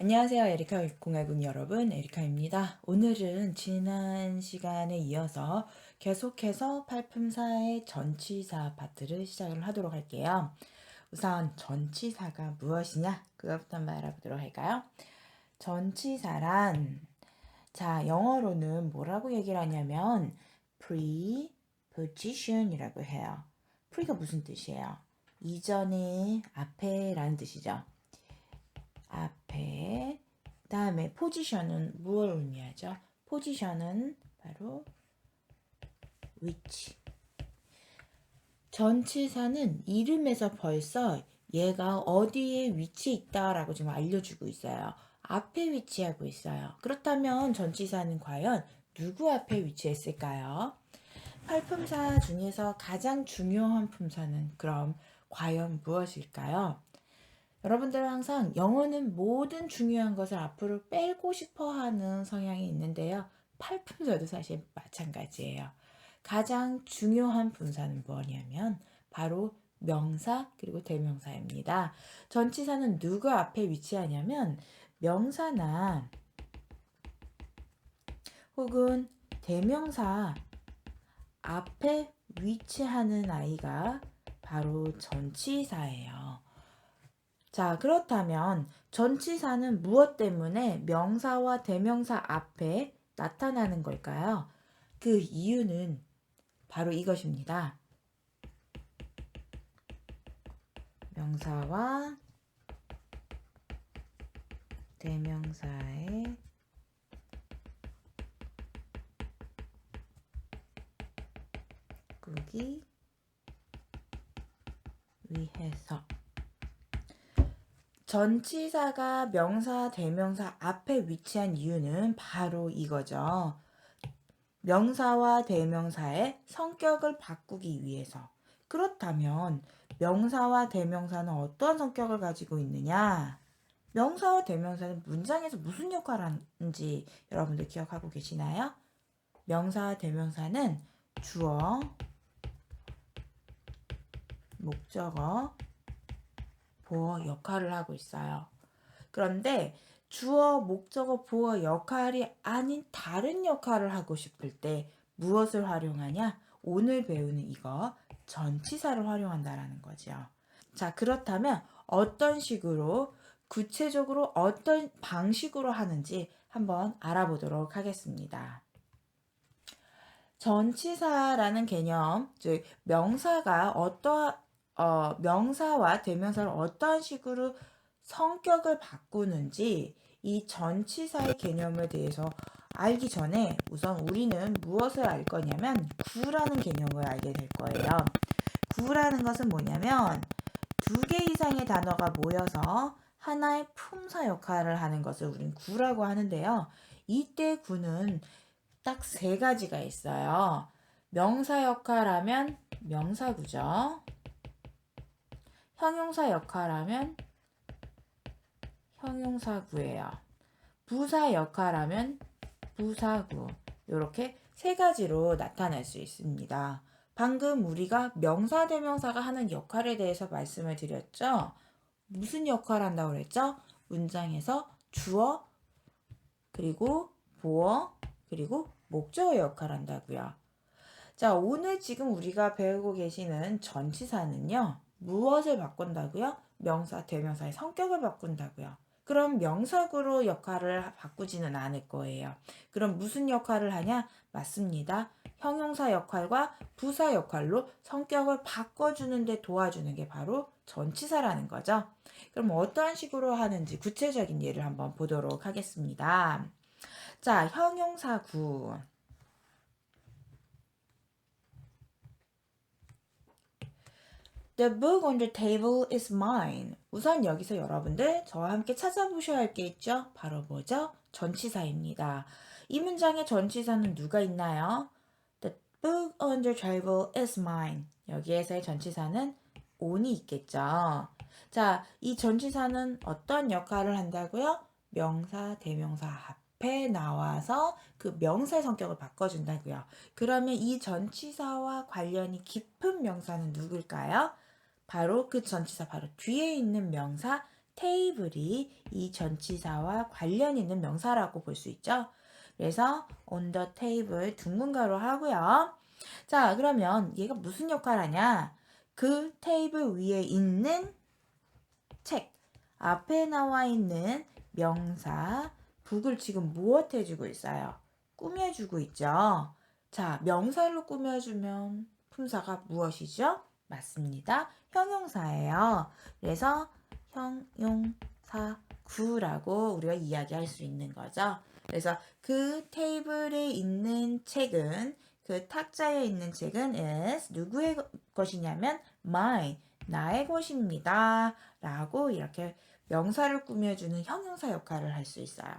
안녕하세요. 에리카 공학국 여러분, 에리카입니다. 오늘은 지난 시간에 이어서 계속해서 팔품사의 전치사 파트를 시작을 하도록 할게요. 우선 전치사가 무엇이냐? 그것부터 한번 알아보도록 할까요? 전치사란 영어로는 뭐라고 얘기를 하냐면 preposition이라고 해요. pre가 무슨 뜻이에요? 이전에, 앞에라는 뜻이죠. 앞에, 다음에 포지션은 무엇을 의미하죠? 포지션은 바로 위치. 전치사는 이름에서 벌써 얘가 어디에 위치해 있다라고 지금 알려주고 있어요. 앞에 위치하고 있어요. 그렇다면 전치사는 과연 누구 앞에 위치했을까요? 팔품사 중에서 가장 중요한 품사는 그럼 과연 무엇일까요? 여러분들은 항상 영어는 모든 중요한 것을 앞으로 빼고 싶어 하는 성향이 있는데요. 팔품사도 사실 마찬가지예요. 가장 중요한 분사는 뭐냐면 바로 명사 그리고 대명사입니다. 전치사는 누구 앞에 위치하냐면 명사나 혹은 대명사 앞에 위치하는 아이가 바로 전치사예요. 자, 그렇다면 전치사는 무엇 때문에 명사와 대명사 앞에 나타나는 걸까요? 그 이유는 바로 이것입니다. 명사와 대명사의 바꾸기 위해서. 전치사가 명사, 대명사 앞에 위치한 이유는 바로 이거죠. 명사와 대명사의 성격을 바꾸기 위해서. 그렇다면 명사와 대명사는 어떠한 성격을 가지고 있느냐? 명사와 대명사는 문장에서 무슨 역할을 하는지 여러분들 기억하고 계시나요? 명사와 대명사는 주어, 목적어, 보어 역할을 하고 있어요. 그런데 주어, 목적어, 보어 역할이 아닌 다른 역할을 하고 싶을 때 무엇을 활용하냐? 오늘 배우는 이거 전치사를 활용한다라는 거죠. 자, 그렇다면 어떤 식으로 구체적으로 어떤 방식으로 하는지 한번 알아보도록 하겠습니다. 전치사라는 개념, 즉 명사가 명사와 대명사를 어떠한 식으로 성격을 바꾸는지 이 전치사의 개념에 대해서 알기 전에 우선 우리는 무엇을 알 거냐면 구라는 개념을 알게 될 거예요. 구라는 것은 뭐냐면 두 개 이상의 단어가 모여서 하나의 품사 역할을 하는 것을 우린 구라고 하는데요. 이때 구는 딱 세 가지가 있어요. 명사 역할하면 명사구죠. 형용사 역할하면 형용사구예요. 부사 역할하면 부사구. 이렇게 세 가지로 나타날 수 있습니다. 방금 우리가 명사 대명사가 하는 역할에 대해서 말씀을 드렸죠. 무슨 역할을 한다고 그랬죠? 문장에서 주어 그리고 보어 그리고 목적어 역할을 한다고요. 자, 오늘 지금 우리가 배우고 계시는 전치사는요. 무엇을 바꾼다고요? 명사, 대명사의 성격을 바꾼다고요. 그럼 명사구로 역할을 바꾸지는 않을 거예요. 그럼 무슨 역할을 하냐? 맞습니다. 형용사 역할과 부사 역할로 성격을 바꿔주는데 도와주는 게 바로 전치사라는 거죠. 그럼 어떠한 식으로 하는지 구체적인 예를 한번 보도록 하겠습니다. 자, 형용사구. The book on the table is mine. 우선 여기서 여러분들 저와 함께 찾아보셔야 할 게 있죠? 바로 뭐죠? 전치사입니다. 이 문장의 전치사는 누가 있나요? The book on the table is mine. 여기에서의 전치사는 on이 있겠죠. 자, 이 전치사는 어떤 역할을 한다고요? 명사, 대명사 앞에 나와서 그 명사의 성격을 바꿔준다고요. 그러면 이 전치사와 관련이 깊은 명사는 누굴까요? 바로 그 전치사 바로 뒤에 있는 명사 테이블이 이 전치사와 관련 있는 명사라고 볼 수 있죠. 그래서 on the table 둥근 가로 하고요. 자, 그러면 얘가 무슨 역할을 하냐? 그 테이블 위에 있는 책, 앞에 나와 있는 명사, 북을 지금 무엇 해주고 있어요? 꾸며주고 있죠. 자, 명사로 꾸며주면 품사가 무엇이죠? 맞습니다. 형용사예요. 그래서 형용사구라고 우리가 이야기할 수 있는 거죠. 그래서 그 테이블에 있는 책은, 그 탁자에 있는 책은 is 누구의 것이냐면 mine, 나의 것입니다. 라고 이렇게 명사를 꾸며주는 형용사 역할을 할 수 있어요.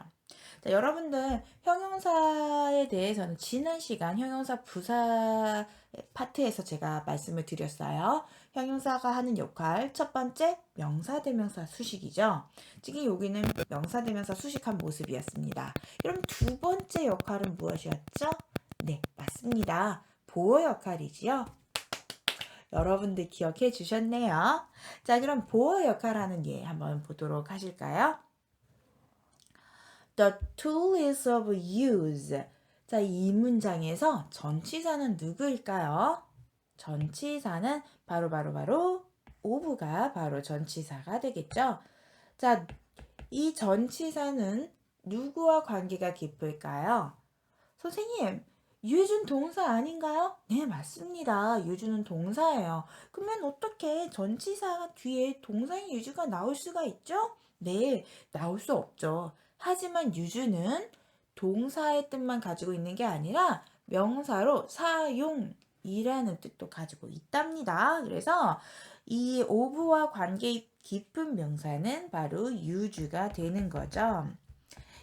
자, 여러분들 형용사에 대해서는 지난 시간 형용사 부사 파트에서 제가 말씀을 드렸어요. 형용사가 하는 역할, 첫 번째 명사 대명사 수식이죠. 지금 여기는 명사 대명사 수식한 모습이었습니다. 그럼 두 번째 역할은 무엇이었죠? 네, 맞습니다. 보어 역할이지요. 여러분들 기억해 주셨네요. 자, 그럼 보어 역할하는 예 한번 보도록 하실까요? The tool is of use. 자, 이 문장에서 전치사는 누구일까요? 전치사는 바로 of가 바로 전치사가 되겠죠. 자, 이 전치사는 누구와 관계가 깊을까요? 선생님, use는 동사 아닌가요? 네, 맞습니다. use는 동사예요. 그러면 어떻게 전치사 뒤에 동사인 use가 나올 수가 있죠? 네, 나올 수 없죠. 하지만 use는 동사의 뜻만 가지고 있는 게 아니라 명사로 사용이라는 뜻도 가지고 있답니다. 그래서 이 of와 관계 깊은 명사는 바로 use가 되는 거죠.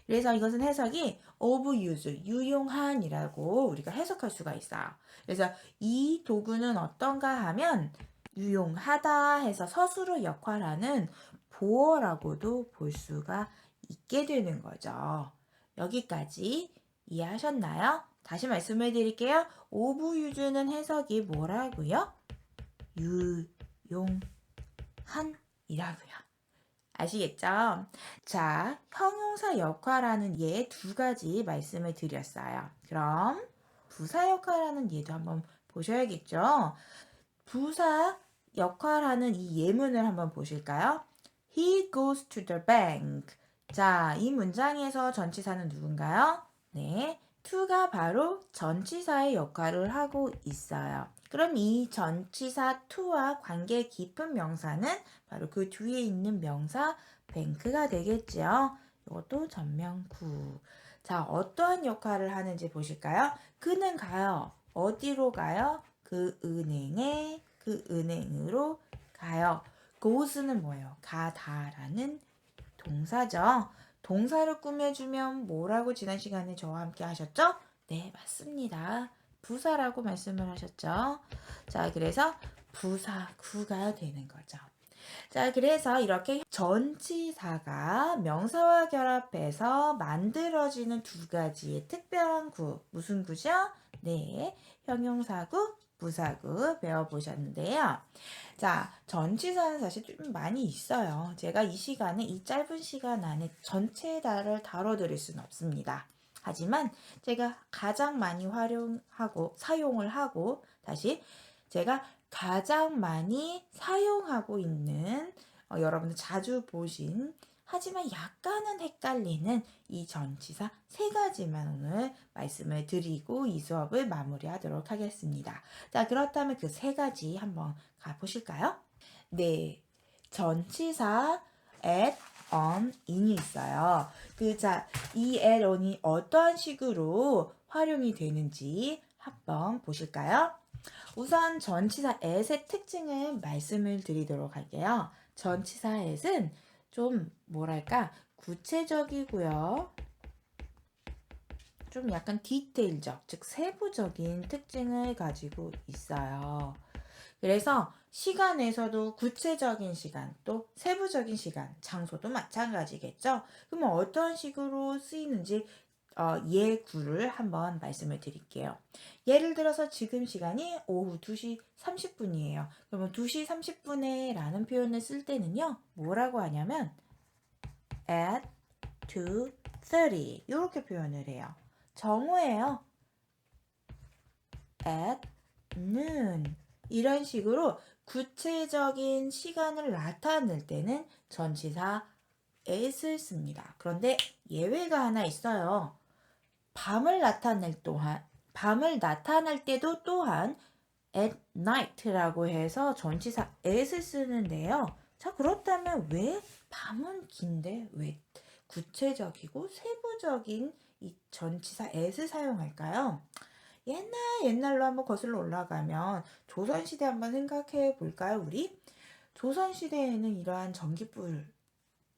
그래서 이것은 해석이 of use, 유용한이라고 우리가 해석할 수가 있어요. 그래서 이 도구는 어떤가 하면 유용하다 해서 서술어 역할하는 보어라고도 볼 수가 있게 되는 거죠. 여기까지 이해하셨나요? 다시 말씀을 드릴게요. of use는 해석이 뭐라고요? 유용한이라고요. 아시겠죠? 자, 형용사 역할하는 예 두 가지 말씀을 드렸어요. 그럼 부사 역할하는 예도 한번 보셔야겠죠? 부사 역할하는 이 예문을 한번 보실까요? He goes to the bank. 자, 이 문장에서 전치사는 누군가요? 네, to가 바로 전치사의 역할을 하고 있어요. 그럼 이 전치사 to와 관계 깊은 명사는 바로 그 뒤에 있는 명사 bank가 되겠죠. 이것도 전명구. 자, 어떠한 역할을 하는지 보실까요? 그는 가요. 어디로 가요? 그 은행에, 그 은행으로 가요. goes는 뭐예요? 가다라는 동사죠. 동사를 꾸며주면 뭐라고 지난 시간에 저와 함께 하셨죠? 네, 맞습니다. 부사라고 말씀을 하셨죠. 자, 그래서 부사구가 되는 거죠. 자, 그래서 이렇게 전치사가 명사와 결합해서 만들어지는 두 가지의 특별한 구. 무슨 구죠? 네, 형용사구, 부사구 배워보셨는데요. 자, 전치사는 사실 좀 많이 있어요. 제가 이 시간에, 이 짧은 시간 안에 전체 다를 다뤄드릴 수는 없습니다. 하지만 제가 가장 많이 사용을 하고, 다시 제가 가장 많이 사용하고 있는 여러분들 자주 보신 하지만 약간은 헷갈리는 이 전치사 세 가지만 오늘 말씀을 드리고 이 수업을 마무리하도록 하겠습니다. 자, 그렇다면 그 세 가지 한번 가보실까요? 네, 전치사 at, on, in이 있어요. 이 at, on이 어떠한 식으로 활용이 되는지 한번 보실까요? 우선 전치사 at의 특징을 말씀을 드리도록 할게요. 전치사 at은 좀 뭐랄까 구체적이고요. 좀 약간 디테일적, 즉 세부적인 특징을 가지고 있어요. 그래서 시간에서도 구체적인 시간, 또 세부적인 시간, 장소도 마찬가지겠죠. 그러면 어떤 식으로 쓰이는지 예구를 한번 말씀을 드릴게요. 예를 들어서 지금 시간이 오후 2시 30분이에요. 그러면 2시 30분에 라는 표현을 쓸 때는요. 뭐라고 하냐면 at 2:30 이렇게 표현을 해요. 정오예요. at noon 이런 식으로 구체적인 시간을 나타낼 때는 전치사 at을 씁니다. 그런데 예외가 하나 있어요. 밤을 나타낼 때도 또한 at night라고 해서 전치사 at을 쓰는데요. 자, 그렇다면 왜 밤은 긴데 왜 구체적이고 세부적인 이 전치사 at을 사용할까요? 옛날로 한번 거슬러 올라가면 조선시대 한번 생각해 볼까요, 우리? 조선시대에는 이러한 전기불이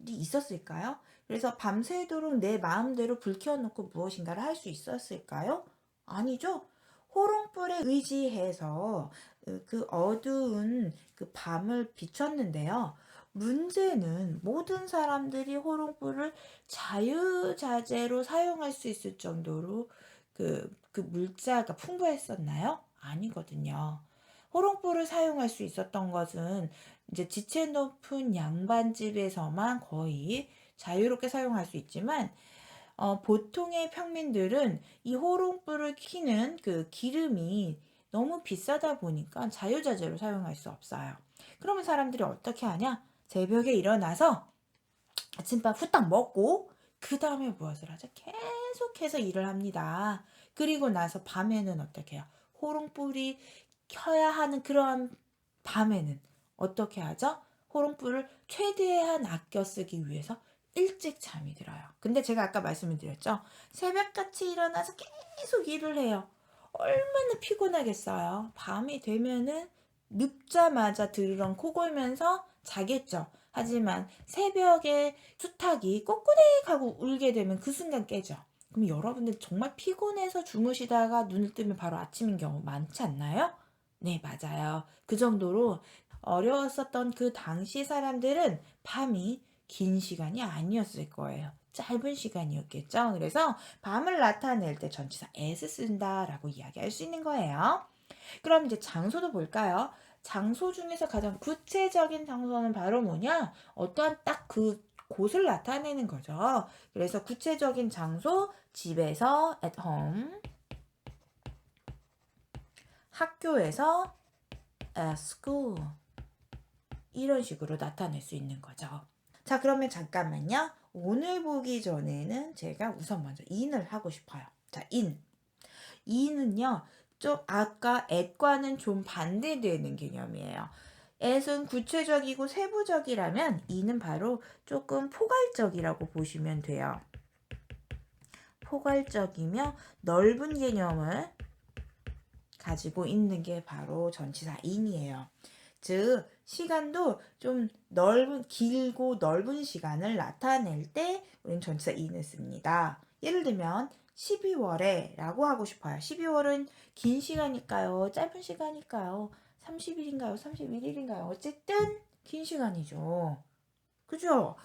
있었을까요? 그래서 밤새도록 내 마음대로 불 켜놓고 무엇인가를 할 수 있었을까요? 아니죠. 호롱불에 의지해서 그 어두운 그 밤을 비췄는데요. 문제는 모든 사람들이 호롱불을 자유자재로 사용할 수 있을 정도로 그 물자가 풍부했었나요? 아니거든요. 호롱불을 사용할 수 있었던 것은 이제 지체 높은 양반집에서만 거의 자유롭게 사용할 수 있지만 보통의 평민들은 이 호롱불을 켜는 그 기름이 너무 비싸다 보니까 자유자재로 사용할 수 없어요. 그러면 사람들이 어떻게 하냐? 새벽에 일어나서 아침밥 후딱 먹고 그 다음에 무엇을 하죠? 계속해서 일을 합니다. 그리고 나서 밤에는 어떻게 해요? 호롱불이 켜야 하는 그러한 밤에는 어떻게 하죠? 호롱불을 최대한 아껴 쓰기 위해서 일찍 잠이 들어요. 근데 제가 아까 말씀을 드렸죠? 새벽같이 일어나서 계속 일을 해요. 얼마나 피곤하겠어요. 밤이 되면은 눕자마자 드르렁 코 골면서 자겠죠. 하지만 새벽에 수탉이 꼬꾸댁 하고 울게 되면 그 순간 깨죠. 그럼 여러분들 정말 피곤해서 주무시다가 눈을 뜨면 바로 아침인 경우 많지 않나요? 네, 맞아요. 그 정도로 어려웠었던 그 당시 사람들은 밤이 긴 시간이 아니었을 거예요. 짧은 시간이었겠죠. 그래서 밤을 나타낼 때 전치사 as 쓴다라고 이야기할 수 있는 거예요. 그럼 이제 장소도 볼까요? 장소 중에서 가장 구체적인 장소는 바로 뭐냐? 어떠한 딱 그 곳을 나타내는 거죠. 그래서 구체적인 장소, 집에서 at home, 학교에서 at school 이런 식으로 나타낼 수 있는 거죠. 자, 그러면 잠깐만요. 오늘 보기 전에는 제가 우선 먼저 in을 하고 싶어요. 자, in은요. 좀 아까 at과는 좀 반대되는 개념이에요. at은 구체적이고 세부적이라면 in은 바로 조금 포괄적이라고 보시면 돼요. 포괄적이며 넓은 개념을 가지고 있는 게 바로 전치사 in이에요. 즉 시간도 좀 길고 넓은 시간을 나타낼 때 우리는 전치사 in을 씁니다. 예를 들면 12월에 라고 하고 싶어요. 12월은 긴 시간일까요? 짧은 시간일까요? 30일인가요? 31일인가요? 어쨌든 긴 시간이죠. 그죠?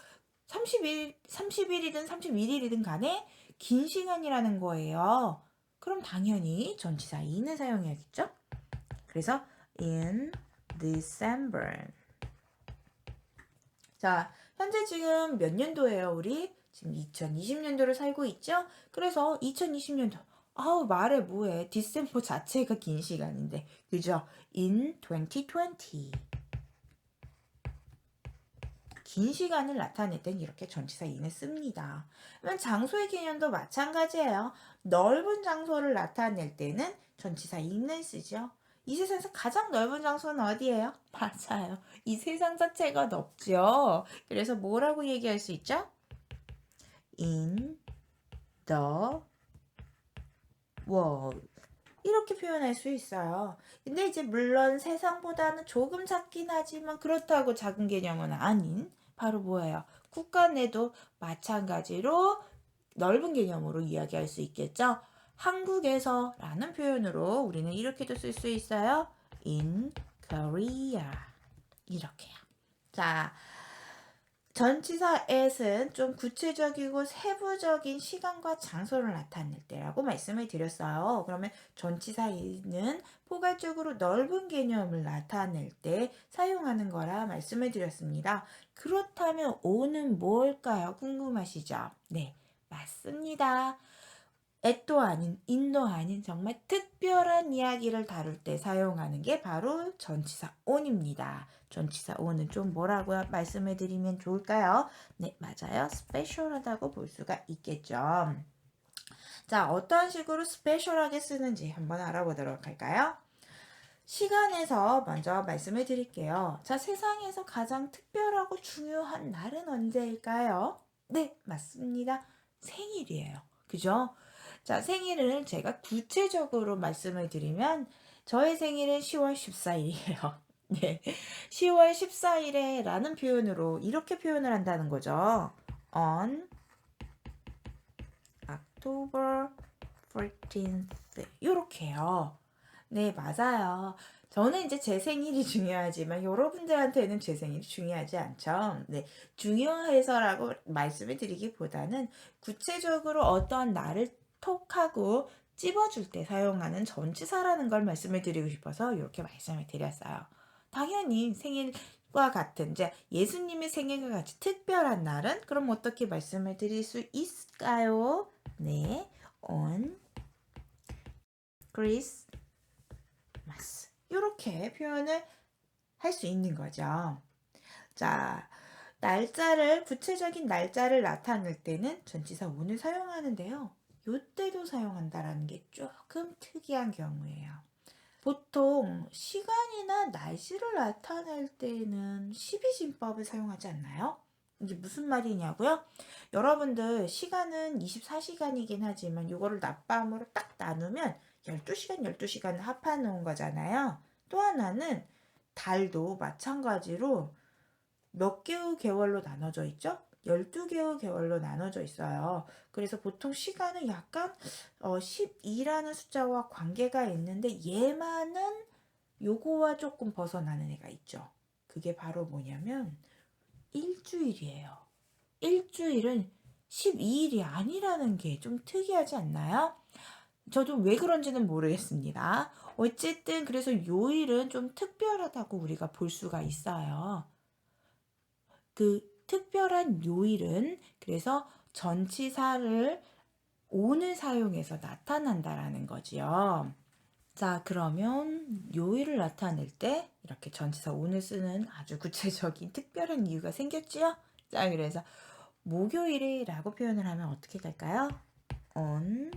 30일이든 31일이든 간에 긴 시간이라는 거예요. 그럼 당연히 전치사 in을 사용해야겠죠? 그래서 in December. 자, 현재 지금 몇 년도예요, 우리? 지금 2020년도를 살고 있죠? 그래서 2020년도 말해 뭐해. 디셈버 자체가 긴 시간인데. 그죠? In 2020. 긴 시간을 나타낼 땐 이렇게 전치사 in을 씁니다. 그러면 장소의 개념도 마찬가지예요. 넓은 장소를 나타낼 때는 전치사 in을 쓰죠. 이 세상에서 가장 넓은 장소는 어디예요? 맞아요. 이 세상 자체가 넓죠. 그래서 뭐라고 얘기할 수 있죠? In the world. 이렇게 표현할 수 있어요. 근데 이제 물론 세상보다는 조금 작긴 하지만 그렇다고 작은 개념은 아닌 바로 뭐예요? 국가 내도 마찬가지로 넓은 개념으로 이야기할 수 있겠죠? 한국에서 라는 표현으로 우리는 이렇게도 쓸 수 있어요. In Korea. 이렇게요. 자, 전치사 at은 좀 구체적이고 세부적인 시간과 장소를 나타낼 때라고 말씀을 드렸어요. 그러면 전치사 at는 포괄적으로 넓은 개념을 나타낼 때 사용하는 거라 말씀을 드렸습니다. 그렇다면 o는 뭘까요? 궁금하시죠? 네, 맞습니다. at도 아닌 in도 아닌 정말 특별한 이야기를 다룰 때 사용하는 게 바로 전치사 on입니다. 전치사 on은 좀 뭐라고 말씀을 드리면 좋을까요? 네, 맞아요. 스페셜하다고 볼 수가 있겠죠. 자, 어떤 식으로 스페셜하게 쓰는지 한번 알아보도록 할까요? 시간에서 먼저 말씀을 드릴게요. 자, 세상에서 가장 특별하고 중요한 날은 언제일까요? 네, 맞습니다. 생일이에요. 그죠? 자, 생일을 제가 구체적으로 말씀을 드리면 저의 생일은 10월 14일이에요. 네. 10월 14일에 라는 표현으로 이렇게 표현을 한다는 거죠. On October 14th. 이렇게요. 네, 맞아요. 저는 이제 제 생일이 중요하지만 여러분들한테는 제 생일이 중요하지 않죠. 네, 중요해서라고 말씀을 드리기보다는 구체적으로 어떤 날을 톡 하고 찝어줄 때 사용하는 전치사라는 걸 말씀을 드리고 싶어서 이렇게 말씀을 드렸어요. 당연히 생일과 같은 이제 예수님의 생일과 같이 특별한 날은 그럼 어떻게 말씀을 드릴 수 있을까요? 네, on Christmas 이렇게 표현을 할 수 있는 거죠. 자, 구체적인 날짜를 나타낼 때는 전치사 on을 사용하는데요. 요때도 사용한다라는 게 조금 특이한 경우예요. 보통 시간이나 날씨를 나타낼 때는 12진법을 사용하지 않나요? 이게 무슨 말이냐고요? 여러분들 시간은 24시간이긴 하지만 이거를 낮밤으로 딱 나누면 12시간, 12시간을 합해 놓은 거잖아요. 또 하나는 달도 마찬가지로 몇 개의 계월로 나눠져 있죠? 12개의 계월로 나눠져 있어요. 그래서 보통 시간은 약간 12라는 숫자와 관계가 있는데 얘만은 요거와 조금 벗어나는 애가 있죠. 그게 바로 뭐냐면 일주일이에요. 일주일은 12일이 아니라는 게 좀 특이하지 않나요? 저도 왜 그런지는 모르겠습니다. 어쨌든 그래서 요일은 좀 특별하다고 우리가 볼 수가 있어요. 그 특별한 요일은 그래서 전치사를 on을 사용해서 나타난다라는 거지요. 자, 그러면 요일을 나타낼 때 이렇게 전치사 on을 쓰는 아주 구체적인 특별한 이유가 생겼지요? 자, 그래서 목요일이라고 표현을 하면 어떻게 갈까요? On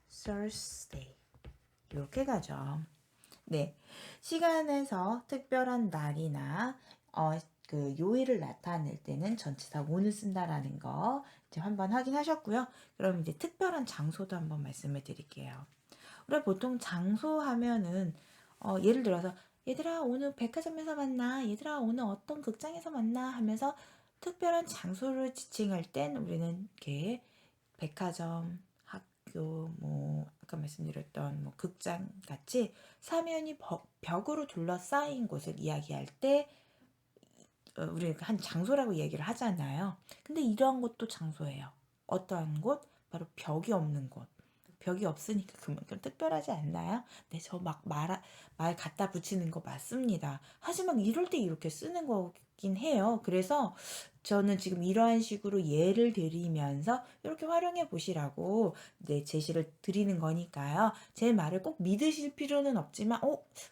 Thursday 이렇게 가죠. 네, 시간에서 특별한 날이나 그 요일을 나타낼 때는 전치사 on을 쓴다라는 거 이제 한번 확인하셨고요. 그럼 이제 특별한 장소도 한번 말씀을 드릴게요. 우리 보통 장소 하면은 예를 들어서 얘들아 오늘 백화점에서 만나, 얘들아 오늘 어떤 극장에서 만나 하면서 특별한 장소를 지칭할 땐 우리는 이렇게 백화점, 학교, 뭐 아까 말씀드렸던 뭐 극장 같이 사면이 벽으로 둘러싸인 곳을 이야기할 때 우리가 한 장소라고 얘기를 하잖아요. 근데 이러한 곳도 장소예요. 어떠한 곳? 바로 벽이 없는 곳. 벽이 없으니까 그만큼 특별하지 않나요? 네, 저 막 말 갖다 붙이는 거 맞습니다. 하지만 이럴 때 이렇게 쓰는 거긴 해요. 그래서 저는 지금 이러한 식으로 예를 들이면서 이렇게 활용해 보시라고 네, 제시를 드리는 거니까요. 제 말을 꼭 믿으실 필요는 없지만,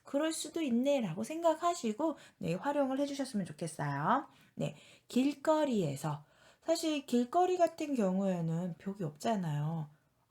그럴 수도 있네 라고 생각하시고 네, 활용을 해주셨으면 좋겠어요. 네, 길거리에서 사실 길거리 같은 경우에는 벽이 없잖아요.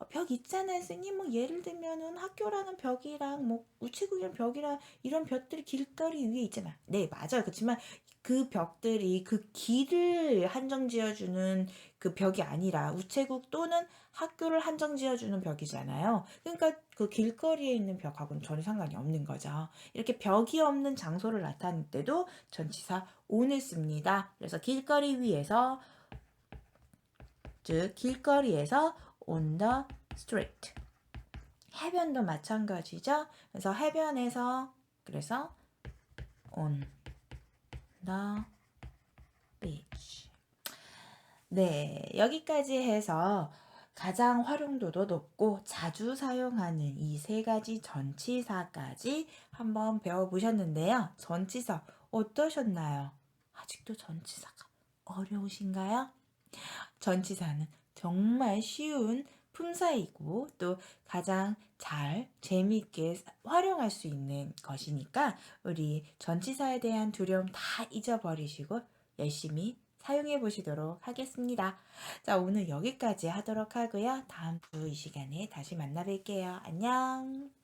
벽 있잖아요, 선생님. 뭐 예를 들면은 학교라는 벽이랑 뭐 우체국이랑 벽이랑 이런 벽들이 길거리 위에 있잖아. 네, 맞아요. 그렇지만 그 벽들이 그 길을 한정 지어주는 그 벽이 아니라 우체국 또는 학교를 한정 지어주는 벽이잖아요. 그러니까 그 길거리에 있는 벽하고는 전혀 상관이 없는 거죠. 이렇게 벽이 없는 장소를 나타낼 때도 전치사 on을 씁니다. 그래서 길거리 위에서 즉 길거리에서 on the street. 해변도 마찬가지죠. 그래서 해변에서 그래서 on the beach. 네, 여기까지 해서 가장 활용도도 높고 자주 사용하는 이 세 가지 전치사까지 한번 배워보셨는데요. 전치사 어떠셨나요? 아직도 전치사가 어려우신가요? 전치사는 정말 쉬운 품사이고 또 가장 잘 재미있게 활용할 수 있는 것이니까 우리 전치사에 대한 두려움 다 잊어버리시고 열심히 사용해 보시도록 하겠습니다. 자, 오늘 여기까지 하도록 하고요. 다음 주 이 시간에 다시 만나 뵐게요. 안녕.